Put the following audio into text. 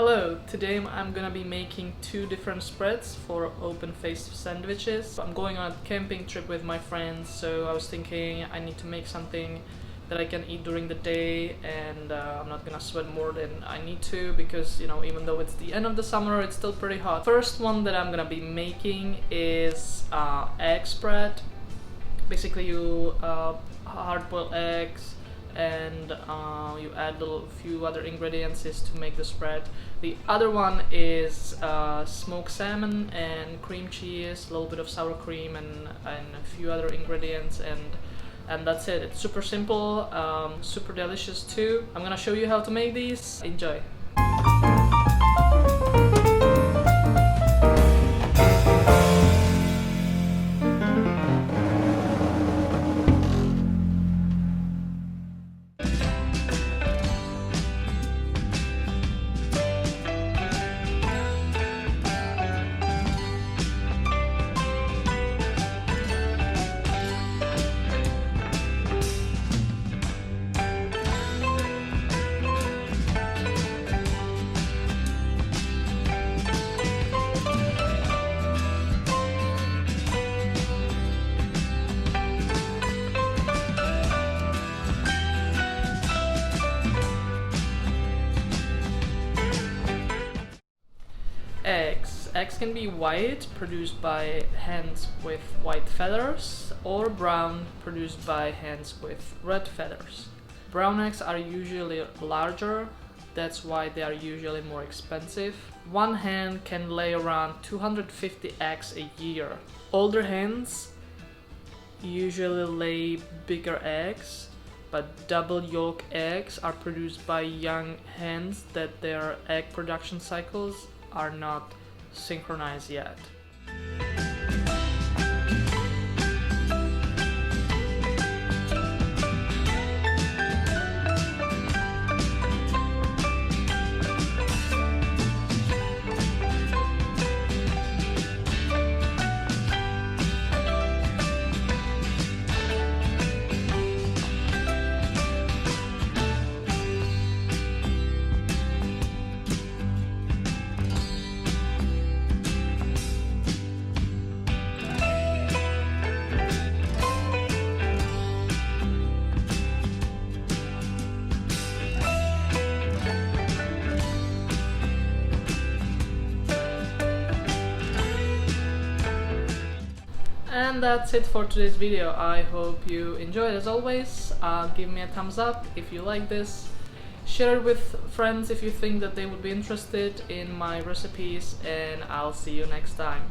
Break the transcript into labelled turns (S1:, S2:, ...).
S1: Hello, today I'm gonna be making two different spreads for open-faced sandwiches. I'm going on a camping trip with my friends, so I was thinking I need to make something that I can eat during the day, and I'm not gonna sweat more than I need to because, you know, even though it's the end of the summer, it's still pretty hot. First one that I'm gonna be making is egg spread. Basically, you hard-boiled eggs, and you add a few other ingredients to make the spread. The other one is smoked salmon and cream cheese, a little bit of sour cream, and a few other ingredients, and that's it. It's super simple, super delicious too. I'm gonna show you how to make these. Enjoy! Eggs can be white, produced by hens with white feathers, or brown, produced by hens with red feathers. Brown eggs are usually larger, that's why they are usually more expensive. One hen can lay around 250 eggs a year. Older hens usually lay bigger eggs, but double yolk eggs are produced by young hens that their egg production cycles are not synchronized yet. And that's it for today's video. I hope you enjoyed. As always, give me a thumbs up if you like this. Share it with friends if you think that they would be interested in my recipes, and I'll see you next time.